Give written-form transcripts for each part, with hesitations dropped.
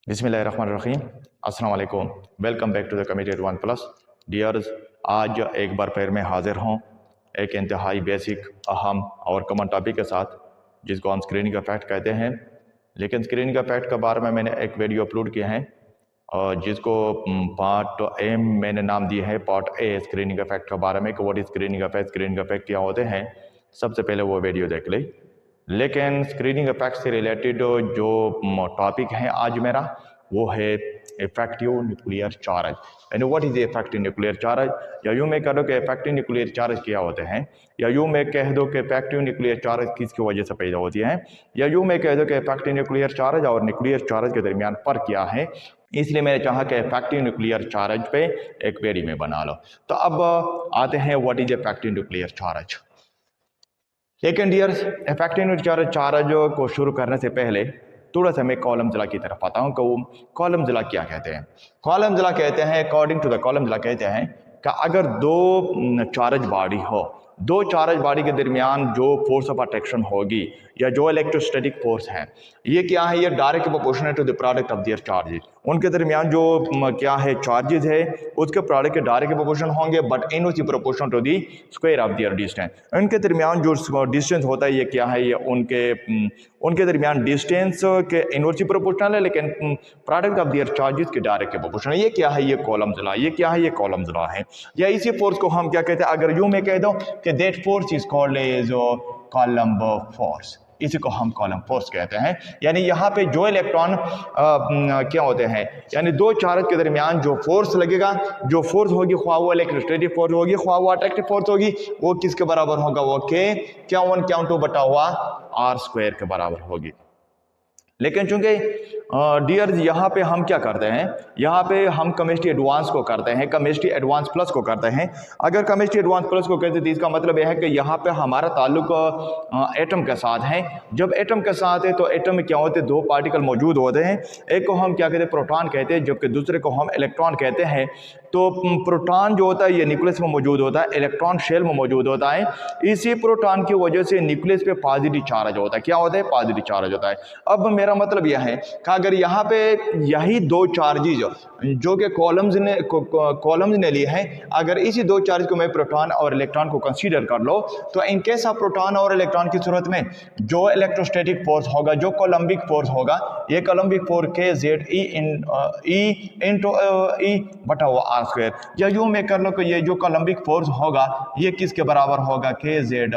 बिस्मिल्लाहिर्रहमानिर्रहीम। अस्सलाम वालेकुम। Welcome back to the committed one plus dears. आज एक बार फिर मैं हाजिर हूँ एक इंतहाई बेसिक, अहम और कॉमन टॉपिक के साथ, जिसको हम स्क्रीनिंग इफेक्ट कहते हैं। लेकिन स्क्रीनिंग इफेक्ट के बारे में मैंने एक वीडियो अपलोड किया है और जिसको पार्ट ए मैंने नाम दिया है, पार्ट ए स्क्रीनिंग इफेक्ट के बारे में कि व्हाट इज स्क्रीनिंग इफेक्ट क्या होते हैं। सबसे पहले वो वीडियो देख ले। लेकिन स्क्रीनिंग इफेक्ट से रिलेटेड जो टॉपिक है आज मेरा, वो है इफेक्टिव न्यूक्लियर चार्ज। यानी what is effective nuclear charge, या यूँ मैं कह दो कि इफेक्टिव न्यूक्लियर चार्ज क्या होते हैं, या यूँ मैं कह दो कि इफेक्टिव न्यूक्लियर चार्ज किसकी वजह से पैदा होती है, या यूँ मैं कह दो कि इफेक्टिव न्यूक्लियर चार्ज और न्यूक्लियर चार्ज के दरमियान फ़र्क क्या है। इसलिए मैंने चाहा कि इफेक्टिव न्यूक्लियर चार्ज पे एक वीडियो में बना लो। तो अब आते हैं what is effective nuclear charge. लेकिन डियर्स, इफेक्टिव न्यूक्लियर चार्ज को शुरू करने से पहले थोड़ा सा मैं कॉलम ज़िला की तरफ आता हूँ कि वो कॉलम ज़िला क्या कहते हैं। कॉलम ज़िला कहते हैं, अकॉर्डिंग टू द कॉलम ज़िला कहते हैं कि अगर दो चार्ज बॉडी हो, दो चार्ज बॉडी के दरमियान जो फोर्स ऑफ अट्रैक्शन होगी या जो इलेक्ट्रोस्टैटिक फोर्स है, ये क्या है, ये direct proportional to the product of their charges. उनके दरमियान जो क्या है चार्जेस है, उसके प्रोडक्ट के डायरेक्ट प्रोपोर्शन होंगे, but inversely proportional to the square of their distance. इनके दरमियान जो डिस्टेंस होता है, ये क्या है, ये उनके दरमियान डिस्टेंस के इनवर्सली प्रोपोर्शनल है, लेकिन प्रोडक्ट ऑफ देयर चार्जेस के डायरेक्ट प्रोपोर्शनल। ये क्या है, ये कॉलम ज़िला। ये क्या है, ये कॉलम ज़िला है। या इसी फोर्स को हम क्या कहते हैं, अगर यूं मैं कह दूं कि that force is called as coulomb force, इसी को हम कॉलम फोर्स कहते हैं। यानी यहाँ पे जो इलेक्ट्रॉन क्या होते हैं, यानी दो चार्ज के दरमियान जो फोर्स लगेगा, जो फोर्स होगी, ख्वाह वो इलेक्ट्रोस्टैटिक फोर्स होगी, ख्वाह वो अट्रैक्टिव फोर्स होगी, वो किसके बराबर होगा, वो के Q1 Q2 बटा हुआ R स्क्वायर के बराबर होगी। लेकिन चूंकि डियर्स यहाँ पे हम क्या करते हैं, यहाँ पे हम केमिस्ट्री एडवांस को करते हैं, केमिस्ट्री एडवांस प्लस को करते हैं। अगर केमिस्ट्री एडवांस प्लस को कहते हैं तो इसका मतलब यह है कि यहाँ पे हमारा ताल्लुक एटम के साथ है। जब एटम के साथ है तो एटम में क्या होते हैं, दो पार्टिकल मौजूद होते हैं। एक को हम क्या कहते हैं, प्रोटॉन कहते हैं, जबकि दूसरे को हम इलेक्ट्रॉन कहते हैं। तो प्रोटॉन जो होता है ये न्यूक्लियस में मौजूद होता है, इलेक्ट्रॉन शेल में मौजूद होता है। इसी प्रोटॉन की वजह से न्यूक्लियस पे पॉजिटिव चार्ज होता है। क्या होता है, पॉजिटिव चार्ज होता है। अब मेरा मतलब यह है कि अगर यहाँ पे यही दो चार्जेज जो कि कॉलम्स ने लिए हैं, अगर इसी दो चार्ज को मैं प्रोटॉन और इलेक्ट्रॉन को कंसीडर कर लो, तो इन केस ऑफ प्रोटॉन और इलेक्ट्रॉन की सूरत में जो इलेक्ट्रोस्टैटिक फोर्स होगा, जो कोलम्बिक फोर्स होगा, ये कोलम्बिक फोर्स के जेड ई बटा हुआ आर स्क्वायर। या यूं मैं कर लो कि ये जो कोलम्बिक फोर्स होगा ये किसके बराबर होगा, के जेड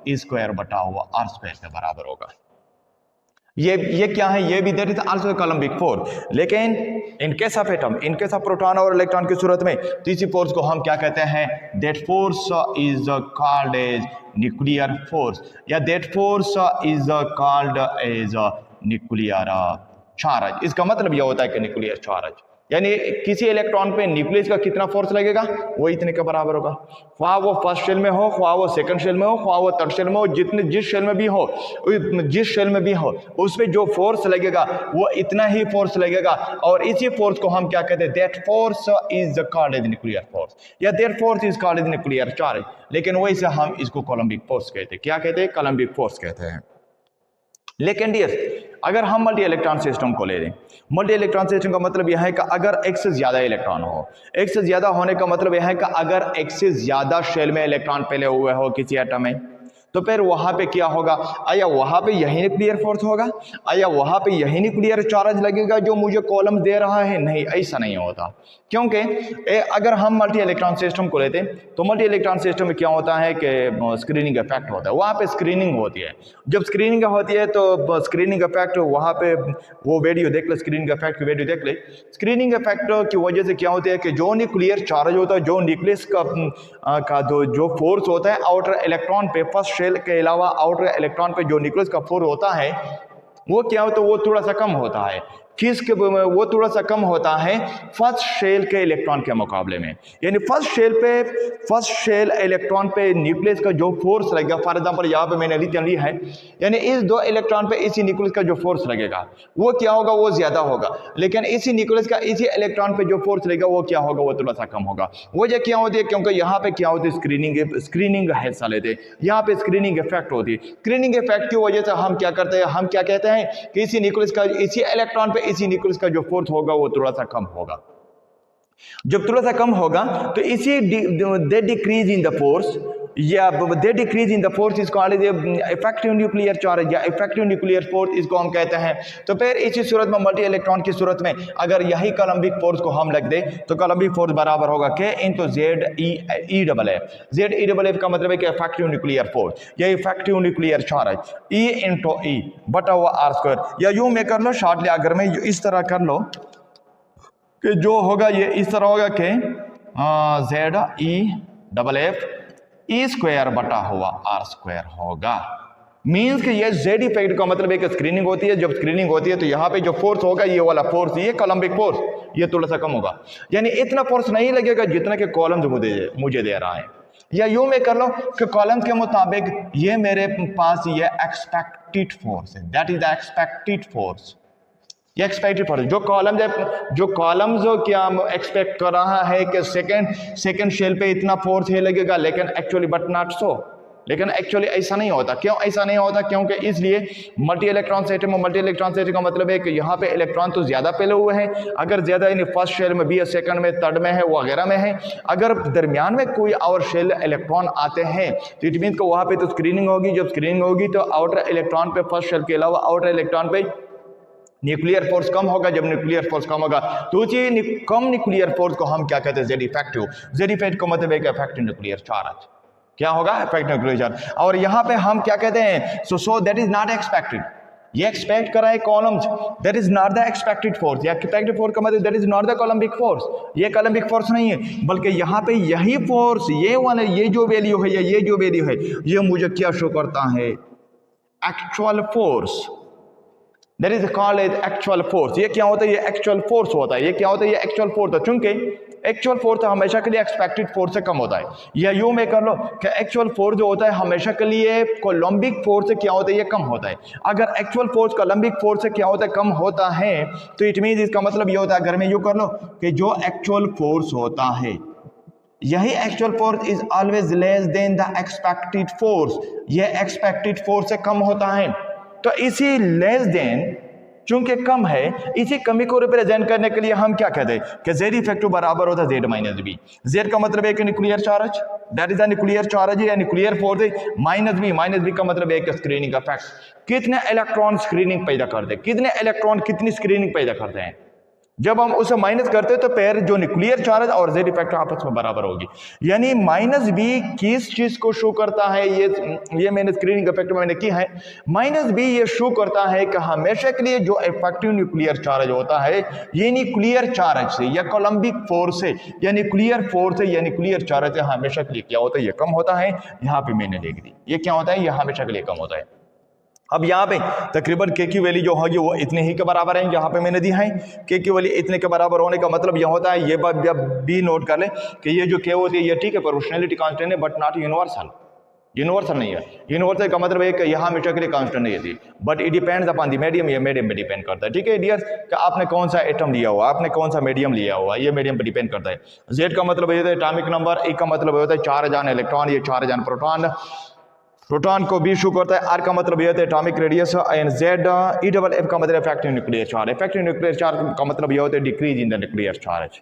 ई स्क्वायर बटा हुआ आर स्क्वायर के बराबर होगा। ये क्या है, ये भी that is also coulombic force. लेकिन in case of atom, in case of proton और इलेक्ट्रॉन की सूरत में तीसरी फोर्स को हम क्या कहते हैं, that force is called as nuclear force, या that force is called as nuclear charge. इसका मतलब यह होता है कि न्यूक्लियर चार्ज यानी किसी इलेक्ट्रॉन पे न्यूक्लियस का कितना फोर्स लगेगा, वो इतने के बराबर होगा। ख्वाह वो फर्स्ट शेल में हो, ख्वाह वो सेकंड शेल में हो, ख्वाह वो थर्ड शेल में हो, जिस शेल में भी हो उस पे जो फोर्स लगेगा वो इतना ही फोर्स लगेगा। और इसी फोर्स को हम क्या कहते हैं, that force is called as nuclear force, या that force is called as nuclear charge. लेकिन वही से हम इसको कोलम्बिक फोर्स कहते हैं। क्या कहते हैं, कोलम्बिक फोर्स कहते हैं। लेकिन डियर, अगर हम मल्टी इलेक्ट्रॉन सिस्टम को ले लें, मल्टी इलेक्ट्रॉन सिस्टम का मतलब यह है कि अगर एक से ज्यादा इलेक्ट्रॉन हो, एक से ज्यादा होने का मतलब यह है कि अगर एक से ज्यादा शेल में इलेक्ट्रॉन फैले हुए हो किसी एटम में, तो फिर वहां पे क्या होगा, आया वहां पे यही न्यूक्लियर फोर्स होगा, आया वहां पे यही न्यूक्लियर चार्ज लगेगा जो मुझे कॉलम दे रहा है? नहीं, ऐसा नहीं होता। क्योंकि अगर हम मल्टी इलेक्ट्रॉन सिस्टम को लेते हैं तो मल्टी इलेक्ट्रॉन सिस्टम में क्या होता है कि स्क्रीनिंग इफेक्ट होता है। वहां पे स्क्रीनिंग होती है। जब स्क्रीनिंग होती है तो स्क्रीनिंग इफेक्ट, वहां पे वो वीडियो देख ले, स्क्रीनिंग इफेक्ट की वीडियो देख ले। स्क्रीनिंग इफेक्ट की वजह से क्या होती है कि जो न्यूक्लियर चार्ज होता है, जो न्यूक्लियस का जो फोर्स होता है आउटर इलेक्ट्रॉन पे, फर्स्ट शेल के अलावा आउटर इलेक्ट्रॉन पे जो न्यूक्लियस का फोर्स होता है, वो क्या होता है, वो थोड़ा सा कम होता है। वो थोड़ा सा कम होता है फर्स्ट शेल के इलेक्ट्रॉन के मुकाबले में। यानी फर्स्ट शेल इलेक्ट्रॉन पे न्यूक्लियस का जो फोर्स लगेगा, फॉर एग्जांपल यहाँ पे मैंने ली है, यानी इस दो इलेक्ट्रॉन पे इसी न्यूक्लियस का जो फोर्स लगेगा वो क्या होगा, वो ज्यादा होगा। लेकिन इसी न्यूक्लियस का इसी इलेक्ट्रॉन पे जो फोर्स लगेगा वो क्या होगा, वो थोड़ा सा कम होगा। वजह क्या होती है, क्योंकि यहाँ पे क्या होती है, स्क्रीनिंग हिस्सा लेते हैं, यहाँ पे स्क्रीनिंग इफेक्ट होती है। स्क्रीनिंग इफेक्ट की वजह से हम क्या करते हैं, हम क्या कहते हैं कि इसी न्यूक्लियस का इसी इलेक्ट्रॉन पे इसी न्यूक्लियस का जो फोर्स होगा वो थोड़ा सा कम होगा। जब थोड़ा सा कम होगा तो इसी they decrease in the force या they decrease in the force इसको इफेक्टिव न्यूक्लियर चार्ज या इफेक्टिव न्यूक्लियर फोर्स इसको हम कहते हैं। तो फिर इसी सूरत में मल्टी इलेक्ट्रॉन की सूरत में अगर यही कोलम्बिक फोर्स को हम लिख दें तो कोलम्बिक फोर्स बराबर होगा K into Z E double F. Z E double F का मतलब है कि इफेक्टिव न्यूक्लियर फोर्स या effective nuclear charge E into E बटा हुआ आर स्क्वायर। या यूं में कर लो शॉर्टली, अगर मैं इस तरह कर लो कि जो होगा ये इस तरह होगा कि Z E double F E square बटा हुआ आर स्क्वायर होगा। मीन्स कि ये जेड इफेक्ट का मतलब है कि स्क्रीनिंग होती है। जब स्क्रीनिंग होती है तो यहाँ पे जो फोर्स होगा ये वाला फोर्स, ये कोलम्बिक फोर्स, ये थोड़ा सा कम होगा, यानी इतना फोर्स नहीं लगेगा जितना कि कॉलम्स मुझे दे रहा है। या यूं में कर लो कि कॉलम के मुताबिक ये मेरे पास ये एक्सपेक्टेड फोर्स है, that is the expected force. ये एक्सपेक्टेड फोर्स जो कॉलम जो क्या एक्सपेक्ट कर रहा है कि सेकंड शेल पे इतना फोर्स है लगेगा, लेकिन एक्चुअली बट नॉट सो। लेकिन एक्चुअली ऐसा नहीं होता। क्यों ऐसा नहीं होता? क्योंकि इसलिए मल्टी इलेक्ट्रॉन सिस्टम का मतलब है कि यहाँ पे इलेक्ट्रॉन तो ज्यादा फैले हुए हैं। अगर ज्यादा यानी फर्स्ट शेल में भी है, सेकंड में, थर्ड में है, वगैरह में है। अगर दरमियान में कोई और शेल इलेक्ट्रॉन आते हैं तो इट मीन को वहाँ पे तो स्क्रीनिंग होगी। जब स्क्रीनिंग होगी तो आउटर इलेक्ट्रॉन पे, फर्स्ट शेल के अलावा आउटर इलेक्ट्रॉन पे न्यूक्लियर फोर्स कम होगा। जब न्यूक्लियर फोर्स कम होगा तो कम न्यूक्लियर फोर्स को हम क्या कहते हैं? Z effective. जेड इफेक्ट का मतलब है कि इफेक्टिव न्यूक्लियर चार्ज क्या होगा? Effective nuclear charge. और यहाँ पे हम क्या कहते हैं? सो दैट इज नॉट एक्सपेक्टेड। ये एक्सपेक्ट करा है columns, that is not the expected force. या एक्सपेक्टेड फोर्स का मतलब that is not the coulombic force. ये कोलम्बिक फोर्स नहीं है, बल्कि यहाँ पे यही फोर्स, ये वाला, ये जो वैल्यू है या ये जो वैल्यू है, ये मुझे क्या शो करता है? Actual force. That is called as actual force. ये क्या होता है? ये एक्चुअल फोर्स होता है। ये क्या होता है? ये एक्चुअल फोर्स है। चूंकि एक्चुअल फोर्स हमेशा के लिए एक्सपेक्टेड फोर्स से कम होता है। या यूं में कर लो कि एक्चुअल फोर्स जो होता है हमेशा के लिए कोलम्बिक फोर्स से क्या होता है? ये कम होता है। अगर एक्चुअल फोर्स कोलम्बिक फोर्स से क्या होता है? कम होता है तो इट मीन इसका मतलब ये होता है, अगर मैं यूं कर लो कि जो एक्चुअल फोर्स होता है यही actual force is always less than the expected force. ये एक्सपेक्टेड फोर्स से कम होता है। तो इसी लेस देन चूंकि कम है, इसी कमी को रिप्रेजेंट करने के लिए हम क्या कहते हैं कि जेड इफेक्टिव बराबर होता है जेड माइनस बी। जेड का मतलब है कि nuclear charge, that is the nuclear charge या न्यूक्लियर फोर्स है, माइनस बी का मतलब है कि स्क्रीनिंग इफेक्ट। कितने इलेक्ट्रॉन स्क्रीनिंग पैदा करते हैं, कितने इलेक्ट्रॉन कितनी स्क्रीनिंग पैदा करते हैं। जब हम उसे माइनस करते हैं तो पैर जो न्यूक्लियर चार्ज और जेड इफेक्ट आपस में बराबर होगी। यानी माइनस बी किस चीज को शो करता है? ये मैंने स्क्रीनिंग इफेक्ट में मैंने की है। माइनस बी ये शो करता है कि हमेशा के लिए जो इफेक्टिव न्यूक्लियर चार्ज होता है ये न्यूक्लियर चार्ज से या कोलम्बिक फोर्स से या न्यूक्लियर फोर्स से या न्यूक्लियर चार्ज से हमेशा के लिए क्या होता है? ये कम होता है। यहाँ पे मैंने लिख दी ये क्या होता है? ये हमेशा के लिए कम होता है। अब यहाँ पे तकरीबन के की वैल्यू जो होगी वो इतने ही के बराबर है। यहाँ पे मैंने दी है के की वैल्यू इतने के बराबर होने का मतलब यह होता है, ये बात भी नोट कर ले कि ये जो के होती है ये ठीक है प्रोपोर्शनैलिटी कांस्टेंट है बट नॉट यूनिवर्सल। यूनिवर्सल नहीं है। यूनिवर्सल का मतलब है कि यहाँ हमेशा के लिए कांस्टेंट नहीं थी, but it depends upon the medium. ये मीडियम पे डिपेंड करता है। ठीक है डियर, कि आपने कौन सा एटम लिया हुआ, आपने कौन सा मीडियम लिया हुआ, ये मीडियम पे डिपेंड करता है। जेड का मतलब होता है एटॉमिक नंबर, ए का मतलब होता है 4000 इलेक्ट्रॉन, ये 4000 प्रोटॉन को भी शो करता है। आर का मतलब यह होता है atomic radius and Z E double F का मतलब effective nuclear charge. Effective nuclear charge का मतलब यह होता है decrease in the nuclear charge.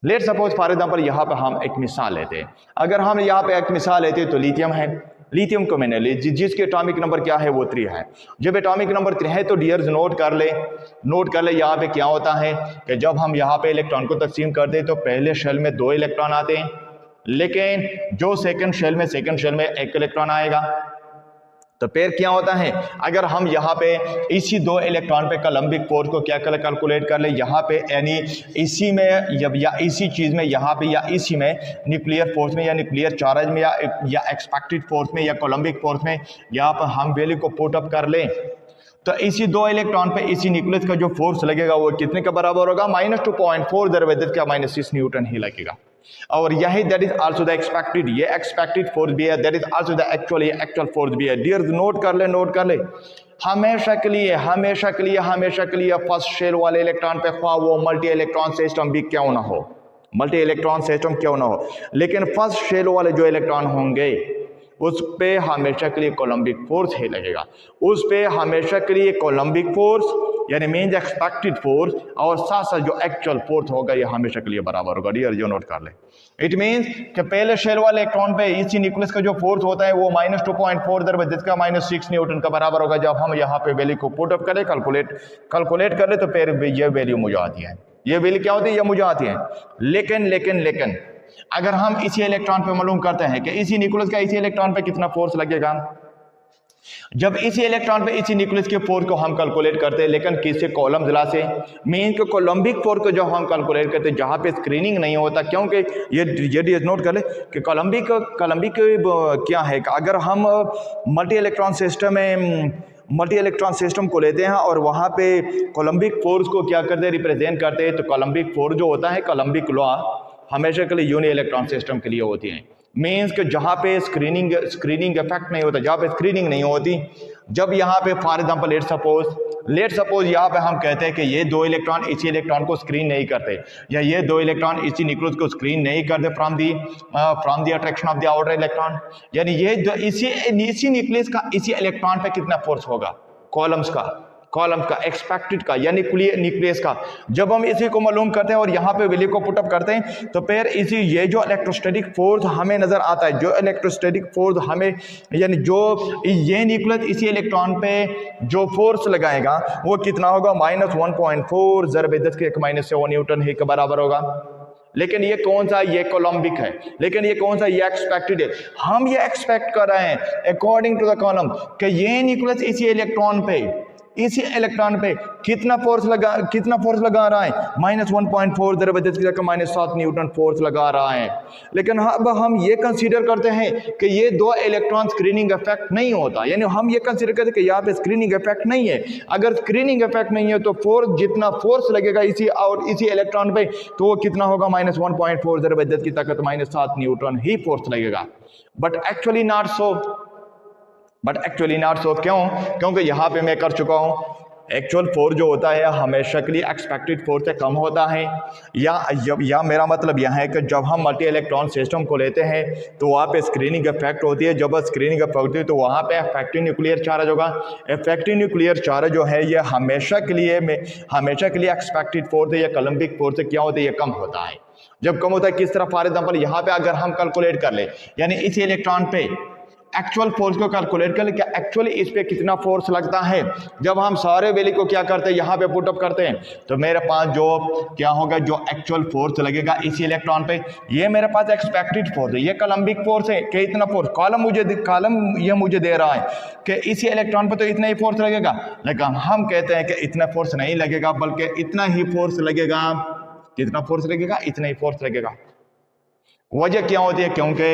Let suppose for example यहाँ पे हम एक मिसाल लेते हैं। अगर हम यहाँ पे एक मिसाल लेते हैं तो लिथियम है। लिथियम को मैंने ली जिसके एटॉमिक नंबर क्या है? वो 3 है। जब एटॉमिक नंबर 3 है तो डियर्स नोट कर ले यहाँ पे क्या होता है कि जब हम यहाँ पे इलेक्ट्रॉन को तकसीम करते हैं तो पहले शेल में 2 इलेक्ट्रॉन आते हैं, लेकिन जो सेकंड शेल में 1 इलेक्ट्रॉन आएगा। तो फिर क्या होता है? अगर हम यहाँ पे इसी 2 इलेक्ट्रॉन पे कोलम्बिक फोर्स को क्या कैलकुलेट कर ले यहाँ पे, यानी इसी में या इसी चीज में यहाँ पे या इसी में न्यूक्लियर फोर्स में या न्यूक्लियर चार्ज में या एक्सपेक्टेड फोर्स में या कोलम्बिक फोर्स में यहाँ पर हम वैल्यू को पुट अप कर लें तो इसी 2 इलेक्ट्रॉन पे इसी न्यूक्लियस का जो फोर्स लगेगा वो कितने का बराबर होगा? -2.4 दरवेदत का -6 न्यूटन ही लगेगा। और यही that is also the expected, ये एक्सपेक्टेड फोर्स भी है, that is also the actual force भी है। डियर नोट कर ले हमेशा के लिए फर्स्ट शेल वाले इलेक्ट्रॉन पे ख्वाह वो मल्टी इलेक्ट्रॉन सिस्टम भी क्यों ना हो, लेकिन फर्स्ट शेल वाले जो इलेक्ट्रॉन होंगे उस पे हमेशा के लिए कोलम्बिक फोर्स ही लगेगा। उस पे हमेशा के लिए कोलम्बिक फोर्स यानी मीन्स एक्सपेक्टेड फोर्स और साथ साथ जो एक्चुअल फोर्स होगा ये हमेशा के लिए बराबर होगा। डियर जो नोट कर ले, इट मीन्स कि पहले शेल वाले इलेक्ट्रॉन पे इसी न्यूक्लियस का जो फोर्स होता है वो -2.4 दर जिसका -6 न्यूटन का बराबर होगा। जब हम यहाँ पे वैल्यू को पुट अप करें, कैलकुलेट कर ले तो फिर ये वैल्यू मुझे आती है। ये वैल्यू क्या होती है? ये मुझे आती है। लेकिन अगर हम इसी इलेक्ट्रॉन पे मालूम करते हैं कि इसी न्यूक्लियस का इसी इलेक्ट्रॉन पे कितना फोर्स लगेगा, जब इसी इलेक्ट्रॉन पे इसी न्यूक्लियस के फोर्स को हम कैलकुलेट करते हैं, लेकिन किससे? कॉलम जिला से। मीन के कोलम्बिक फोर्स को जब हम कैलकुलेट करते हैं जहां पे स्क्रीनिंग नहीं होता, क्योंकि ये नोट कर ले कि कोलम्बिक क्या है कि अगर हम मल्टी इलेक्ट्रॉन सिस्टम को लेते हैं और वहां पे कोलम्बिक फोर्स को क्या करते हैं? रिप्रेजेंट करते हैं। तो कोलम्बिक फोर्स जो होता है, कोलम्बिक लॉ हमेशा के लिए यूनि इलेक्ट्रॉन सिस्टम के लिए होती है। मीन्स कि जहाँ पे स्क्रीनिंग इफेक्ट नहीं होता, जहाँ पे स्क्रीनिंग नहीं होती, जब यहाँ पे फॉर एग्जांपल लेट सपोज यहाँ पे हम कहते हैं कि ये दो इलेक्ट्रॉन इसी इलेक्ट्रॉन को स्क्रीन नहीं करते, या ये दो इलेक्ट्रॉन इसी न्यूक्लियस को स्क्रीन नहीं करते from the attraction of the outer electron, यानी ये इसी न्यूक्लियस का इसी इलेक्ट्रॉन पे कितना फोर्स होगा? कॉलम्स का एक्सपेक्टेड का यानी न्यूक्लियस का। जब हम इसी को मालूम करते हैं और यहाँ पे वैल्यू को पुट अप करते हैं तो फिर ये जो इलेक्ट्रोस्टैटिक फोर्स हमें नजर आता है, जो इलेक्ट्रोस्टैटिक फोर्स हमें यानी जो ये न्यूक्लियस इसी इलेक्ट्रॉन पे जो फोर्स लगाएगा वो कितना होगा? -1.4 × 10⁻⁷ न्यूटन ही के बराबर होगा। लेकिन ये कौन सा? ये कोलम्बिक है। लेकिन ये कौन सा? ये एक्सपेक्टेड है। हम ये एक्सपेक्ट कर रहे हैं अकॉर्डिंग टू द कॉलम कि ये न्यूक्लियस इसी इलेक्ट्रॉन पे कितना फोर्स लगा रहा है? -1.4 × 10⁻⁷ न्यूटन फोर्स लगा रहा है। लेकिन अब हम ये कंसीडर करते हैं कि ये दो इलेक्ट्रॉन स्क्रीनिंग इफेक्ट नहीं होता, यानी हम ये कंसीडर करते हैं कि यहाँ पे स्क्रीनिंग इफेक्ट नहीं है। अगर स्क्रीनिंग इफेक्ट नहीं है तो जितना फोर्स लगेगा इसी इलेक्ट्रॉन पे तो वो कितना होगा? -1.4 × 10⁻⁷ न्यूटन ही फोर्स लगेगा। But actually not so. क्यों? क्योंकि यहाँ पे मैं कर चुका हूँ एक्चुअल फोर्स जो होता है हमेशा के लिए एक्सपेक्टेड फोर्स से कम होता है। या मेरा मतलब यह है कि जब हम मल्टी इलेक्ट्रॉन सिस्टम को लेते हैं तो वहाँ पे स्क्रीनिंग इफेक्ट होती है। जब स्क्रीनिंग इफेक्ट होती है तो वहाँ पे इफेक्टिव न्यूक्लियर चार्ज होगा। इफेक्टिव न्यूक्लियर चार्ज जो है ये हमेशा के लिए एक्सपेक्टेड फोर्स है या कोलम्बिक फोर्स से क्या होता है? ये कम होता है। जब कम होता है किस तरह? फॉर एग्जाम्पल यहाँ पे अगर हम कैलकुलेट कर ले, यानी इसी इलेक्ट्रॉन पे एक्चुअल फोर्स को कैलकुलेट कर ले कि एक्चुअली इस पे कितना फोर्स लगता है। जब हम सारे वैल्यू को क्या करते हैं? यहाँ पे पुट अप करते हैं तो मेरे पास जो क्या होगा? जो एक्चुअल फोर्स लगेगा इसी इलेक्ट्रॉन पे, ये मेरे पास एक्सपेक्टेड फोर्स है, ये कोलम्बिक फोर्स है कि इतना फोर्स कॉलम ये मुझे दे रहा है कि इसी इलेक्ट्रॉन पे तो इतना ही फोर्स लगेगा। लेकिन हम कहते हैं कि इतना फोर्स नहीं लगेगा, बल्कि इतना ही फोर्स लगेगा। कितना फोर्स लगेगा? इतना ही फोर्स लगेगा। वजह क्या होती है? क्योंकि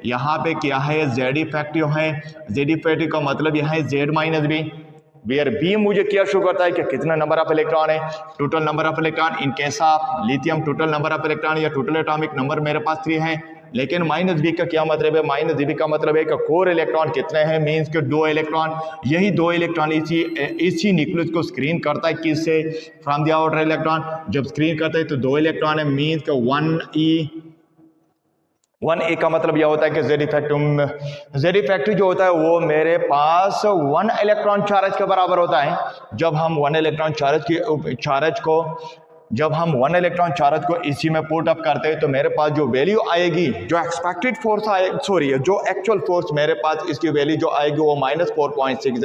यहाँ पे क्या है? जेड इफेक्टिव है। जेड इफेक्टिव का मतलब यह है Z-B, वेयर बी मुझे क्या शो करता है कि कितना नंबर ऑफ इलेक्ट्रॉन है? Total number of electron. In case of lithium total number of electron या टोटल एटॉमिक नंबर मेरे पास 3 है। लेकिन -B का क्या मतलब है? -B का मतलब है कि कोर इलेक्ट्रॉन कितने हैं? मीन्स के 2 इलेक्ट्रॉन। यही 2 इलेक्ट्रॉन इसी न्यूक्लियस को स्क्रीन करता है। किससे? From the outer electron. जब स्क्रीन करता है तो 2 इलेक्ट्रॉन है। मीन्स के 1e का मतलब यह होता है कि Z इफेक्टिव जो होता है वो मेरे पास 1 इलेक्ट्रॉन चार्ज के बराबर होता है। जब हम 1 इलेक्ट्रॉन चार्ज को इसी में पुट अप करते हैं तो मेरे पास जो वैल्यू आएगी, जो एक्सपेक्टेड फोर्स जो एक्चुअल फोर्स मेरे पास इसकी वैल्यू जो आएगी वो -4.6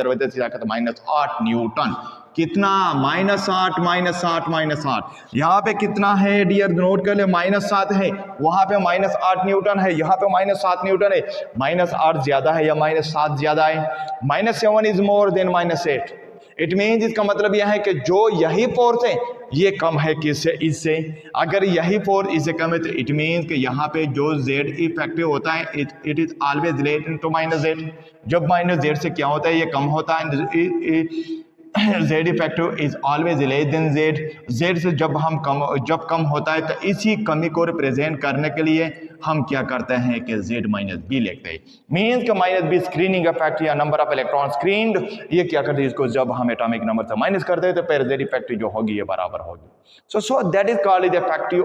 -8 न्यूटन। कितना? -8 यहाँ पे कितना है डियर? नोट कर ले, -7 है। वहां पे -8 न्यूटन है, यहाँ पे -7 न्यूटन है। -8 ज्यादा है या -7 ज्यादा है? -7 is more than -8। It means इसका मतलब यह है कि जो यही फोर्स है ये कम है किससे? इससे। अगर यही फोर्स इससे कम है तो इट मीन्स कि यहाँ पे जो Z इफेक्टिव होता है it is always less to -Z। जब -Z से क्या होता है? ये कम होता है। Z effective is always less then Z। Z से जब कम होता है तो इसी कमी को रिप्रेजेंट करने के लिए हम क्या करते हैं कि Z-B लिखते हैं। मीन्स का -B स्क्रीनिंग इफेक्ट या नंबर ऑफ इलेक्ट्रॉन स्क्रीन्ड, ये क्या करते हैं? इसको जब हम एटॉमिक नंबर से माइनस करते हैं तो फिर Z इफेक्टिव जो होगी ये बराबर होगी। So that is called effective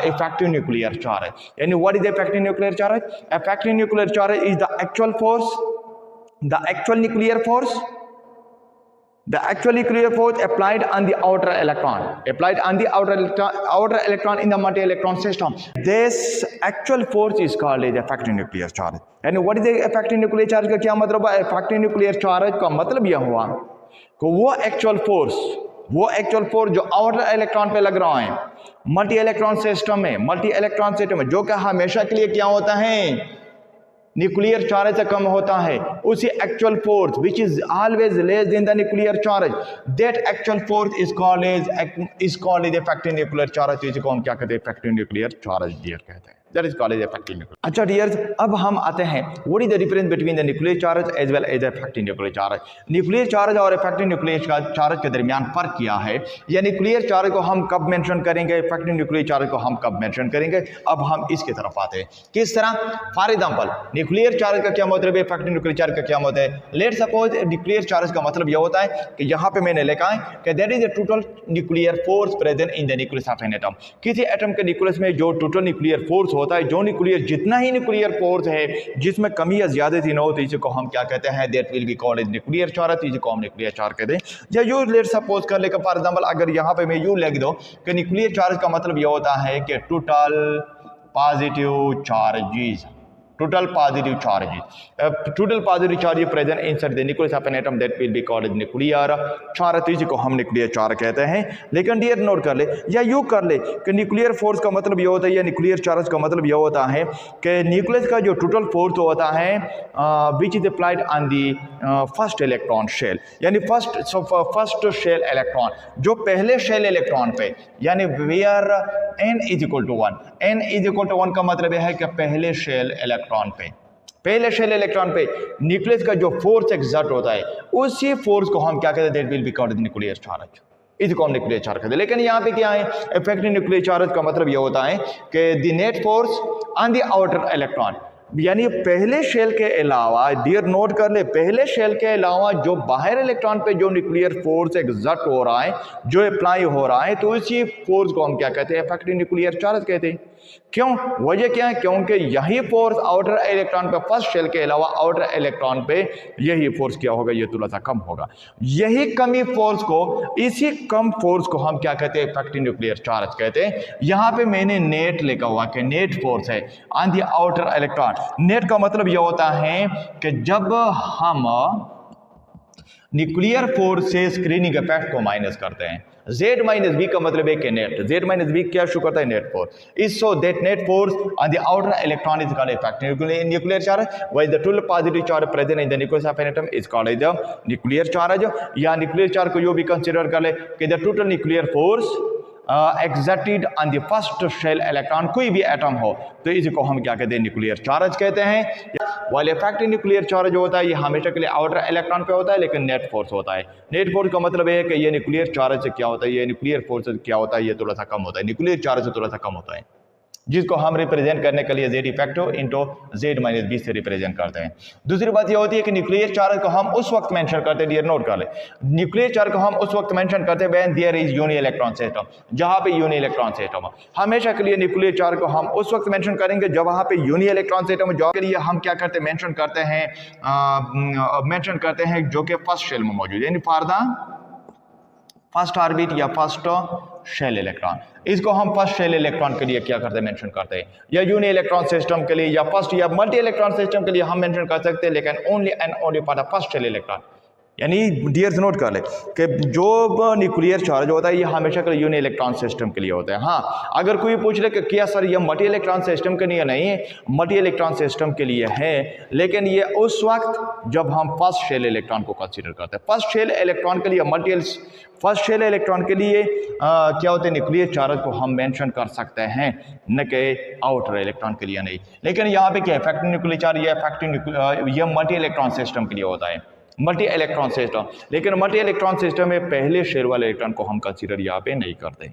effective nuclear charge. यानी what is effective nuclear charge? Effective nuclear charge is the actual nuclear force The actual nuclear force applied on the outer electron in the multi-electron system. This actual force is called as effective nuclear charge. And what is the effective nuclear charge का क्या मतलब है? Effective nuclear charge का मतलब यह हुआ कि वो actual force जो outer electron पे लग रहा है मल्टी इलेक्ट्रॉन सिस्टम में, जो कि हमेशा के लिए क्या होता है, न्यूक्लियर चार्ज से कम होता है, उसी actual force which is always less than the nuclear charge, that actual force is called as effective nuclear charge. तो इसको हम क्या कहते हैं? इफेक्टिव न्यूक्लियर चार्ज डियर कहते हैं। That is called as effective nuclear. अच्छा डियर्स, अब हम आते हैं what is the difference between the nuclear charge as well as effective nuclear charge. Nuclear charge और इफेक्टिव न्यूक्लियर चार्ज के दरमियान फर्क क्या है, या न्यूक्लियर चार्ज को हम कब मेंशन करेंगे, इफेक्टिव न्यूक्लियर चार्ज को हम कब मेंशन करेंगे। अब हम इसकी तरफ आते हैं, किस तरह। फॉर एग्जांपल, न्यूक्लियर चार्ज का क्या मतलब है, इफेक्टिव न्यूक्लियर चार्ज का क्या मतलब है। लेट सपोज न्यूक्लियर चार्ज का मतलब यह होता है कि यहाँ पे मैंने लिखा है कि that is the total nuclear force present in the nucleus of an atom. किसी एटम के न्यूक्लियस में जो टोटल न्यूक्लियर फोर्स होता है, जो न्यूक्लियर जितना ही न्यूक्लियर फोर्स है जिसमें कमी या ज्यादती न हो, तो इसको हम क्या कहते हैं, that will be called as nuclear charge. तो इसको हम न्यूक्लियर चार्ज कहते हैं। या यू लेट सपोज कर लेकर फॉर एग्जांपल, अगर यहाँ पे मैं यू लिख दो कि न्यूक्लियर चार्ज का मतलब यह होता है कि total positive charges present inside the nucleus of an atom, that will be called as nuclear charge। तो इसको हम न्यूक्लियर चार्ज कहते हैं। लेकिन डियर नोट कर ले या यू कर ले कि न्यूक्लियर फोर्स का मतलब ये होता है, या न्यूक्लियर चार्ज का मतलब ये होता है कि न्यूक्लियस का जो टोटल फोर्स होता है which is applied on the first electron shell, यानी फर्स्ट शेल इलेक्ट्रॉन, जो पहले शेल इलेक्ट्रॉन पे, यानी where n is equal to 1 का मतलब यह है कि पहले शेल इलेक्ट्रॉन पे न्यूक्लियस का जो फोर्स एक्सर्ट होता है, उसी फोर्स को हम क्या कहते हैं, that will be called nuclear charge. इसको हम न्यूक्लियर चार्ज कहते हैं। लेकिन यहाँ पे क्या है, इफेक्टिव न्यूक्लियर चार्ज का मतलब यह होता है कि the net force on the outer electron, यानी पहले शेल के अलावा, डियर नोट कर ले, पहले शेल के अलावा जो बाहर इलेक्ट्रॉन पे जो न्यूक्लियर फोर्स एक्सर्ट हो रहा है, जो अप्लाई हो रहा है, तो इसी फोर्स को हम क्या कहते हैं, इफेक्टिव न्यूक्लियर चार्ज कहते हैं। क्यों? वजह क्या है? क्योंकि यही फोर्स आउटर इलेक्ट्रॉन पे, फर्स्ट शेल के अलावा आउटर इलेक्ट्रॉन पे यही फोर्स क्या होगा, ये थोड़ा सा कम होगा। यही कमी फोर्स को, इसी कम फोर्स को हम क्या कहते हैं, इफेक्टिव न्यूक्लियर चार्ज कहते हैं। यहां पे मैंने नेट लिखा हुआ कि नेट फोर्स है on the outer electron. Net का मतलब यह होता है कि जब हम न्यूक्लियर फोर्स से स्क्रीनिंग इफेक्ट को माइनस करते हैं, Z माइनस बी का मतलब है कि नेट, Z माइनस बी क्या शो करता है, net force. Is so that net force on the outer electron is called effective nuclear charge, while the total positive charge present in the nucleus of N atom is called as nuclear charge. या nuclear charge को यो भी consider कर ले कि the total nuclear force exerted on the first shell electron, कोई भी atom हो, तो इसको हम क्या कहते हैं, न्यूक्लियर चार्ज कहते हैं। वाइल इफेक्टिव न्यूक्लियर चार्ज जो होता है, ये हमेशा के लिए आउटर इलेक्ट्रॉन पे होता है, लेकिन नेट फोर्स होता है। नेट फोर्स का मतलब है कि ये न्यूक्लियर चार्ज से क्या होता है, ये न्यूक्लियर फोर्स से क्या होता है, ये थोड़ा सा कम होता है, न्यूक्लियर चार्ज से थोड़ा सा कम होता है, जिसको हम रिप्रेजेंट करने के लिए Z effective into Z minus B से रिप्रेजेंट करते हैं। दूसरी बात यह होती है कि न्यूक्लियर चार्ज को हम उस वक्त मेंशन करते हैं, डियर नोट कर ले, न्यूक्लियर चार्ज को हम उस वक्त मेंशन करते हैं when there is uni electron system, जहां पे यूनि इलेक्ट्रॉन सिस्टम। हमेशा के लिए न्यूक्लियर चार्ज को हम उस वक्त मेंशन करेंगे जब वहां पे यूनि इलेक्ट्रॉन सिस्टम, जो के लिए हम क्या करते हैं, मेंशन करते हैं जो कि फर्स्ट शेल में मौजूद है, यानी फॉर द फर्स्ट ऑर्बिट या फर्स्ट शेल इलेक्ट्रॉन। इसको हम फर्स्ट शेल इलेक्ट्रॉन के लिए क्या करते हैं, मेंशन करते हैं, या यूनि इलेक्ट्रॉन सिस्टम के लिए या फर्स्ट या मल्टी इलेक्ट्रॉन सिस्टम के लिए हम मेंशन कर सकते हैं, लेकिन only and only for the first shell electron. यानी डियर्स नोट कर ले कि जो न्यूक्लियर चार्ज होता है, ये हमेशा के लिए यूनि इलेक्ट्रॉन सिस्टम के लिए होता है। हाँ, अगर कोई पूछ ले कि क्या सर ये मल्टी इलेक्ट्रॉन सिस्टम के लिए नहीं है, मल्टी इलेक्ट्रॉन सिस्टम के लिए है, लेकिन ये उस वक्त जब हम फर्स्ट शेल इलेक्ट्रॉन को कंसीडर करते हैं। फर्स्ट शेल इलेक्ट्रॉन के लिए फर्स्ट शेल इलेक्ट्रॉन के लिए क्या होते हैं, न्यूक्लियर चार्ज को हम मेंशन कर सकते हैं, न कि आउटर इलेक्ट्रॉन के लिए नहीं। लेकिन यहाँ पे क्या इफेक्टिव न्यूक्लियर चार्ज या ये मल्टी इलेक्ट्रॉन सिस्टम के लिए होता है, मल्टी इलेक्ट्रॉन सिस्टम। लेकिन मल्टी इलेक्ट्रॉन सिस्टम में पहले शेल वाले इलेक्ट्रॉन को हम कंसीडर यहाँ पे नहीं करते।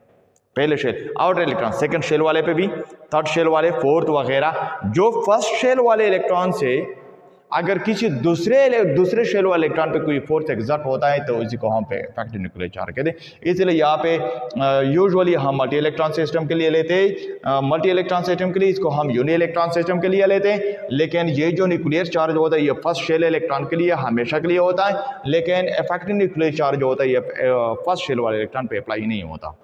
पहले shell outer electron, second shell वाले पे भी, थर्ड शेल वाले, फोर्थ वगैरह, जो फर्स्ट शेल वाले इलेक्ट्रॉन से अगर किसी दूसरे शेल वाले इलेक्ट्रॉन पे कोई फोर्स एग्जर्ट होता है तो इसी को हम पे इफेक्टिव न्यूक्लियर चार्ज कहते हैं। इसलिए यहाँ पे यूजुअली हम मल्टी इलेक्ट्रॉन सिस्टम के लिए लेते हैं, मल्टी इलेक्ट्रॉन सिस्टम के लिए इसको हम यूनि इलेक्ट्रॉन सिस्टम के लिए लेते हैं। लेकिन ये जो न्यूक्लियर चार्ज होता है ये फर्स्ट शेल इलेक्ट्रॉन के लिए हमेशा के लिए होता है, लेकिन इफेक्टिव न्यूक्लियर चार्ज होता है ये फर्स्ट शेल वाले इलेक्ट्रॉन पे अप्लाई नहीं होता।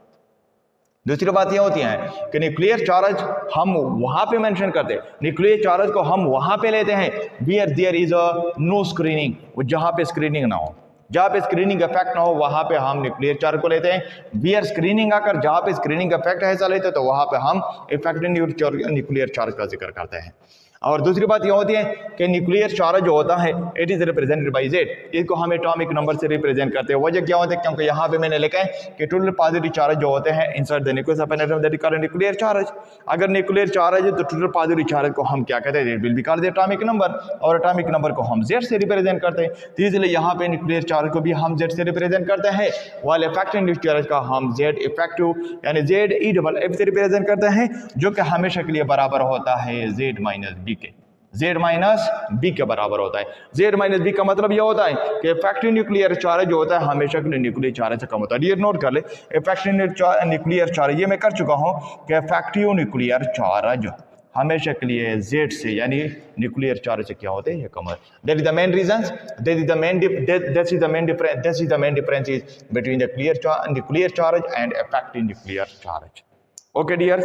दूसरी बात यह होती है कि न्यूक्लियर चार्ज हम वहां पे मेंशन करते हैं, न्यूक्लियर चार्ज को हम वहां पे लेते हैं where there is a no screening, जहां पे स्क्रीनिंग ना हो, जहां पे स्क्रीनिंग इफेक्ट ना हो वहां पे हम न्यूक्लियर चार्ज को लेते हैं। वेयर स्क्रीनिंग आकर जहां पे स्क्रीनिंग इफेक्ट ऐसा लेते हैं तो वहां पे हम इफेक्टिव न्यूक्लियर चार्ज का जिक्र करते हैं। और दूसरी बात यह होती है कि न्यूक्लियर चार्ज जो होता है it is represented by Z, इसको हम एटॉमिक नंबर से रिप्रेजेंट करते हैं। वजह क्या होता है, क्योंकि यहाँ पे मैंने लिखा है कि टोटल पॉजिटिव चार्ज जो होते हैं inside the nucleus of an atom that is called nuclear charge. अगर न्यूक्लियर चार्ज है तो टोटल पॉजिटिव चार्ज को हम क्या कहते हैं, it will be called the atomic number, और एटॉमिक नंबर को हम Z से रिप्रेजेंट करते हैं। तो इसलिए यहाँ पे न्यूक्लियर चार्ज को भी हम Z से रिप्रेजेंट करते हैं, वाइल इफेक्टिव न्यूक्लियर चार्ज का हम Z इफेक्टिव यानी ZE से रिप्रेजेंट करते हैं, जो कि हमेशा के लिए बराबर होता है Z माइनस बी के, Z माइनस बी के बराबर होता है। Z माइनस बी का मतलब यह होता है कि इफेक्टिव न्यूक्लियर चार्ज जो होता है हमेशा के लिए न्यूक्लियर चार्ज से कम होता है। ये नोट कर ले, इफेक्टिव न्यूक्लियर चार्ज ये मैं कर चुका हूं कि इफेक्टिव न्यूक्लियर चार्ज हमेशा के लिए Z से यानी न्यूक्लियर चार्ज से क्या होते हैं, ये कम है। That is the main reasons, that is the main difference between the nuclear charge and effective nuclear charge. Okay dear.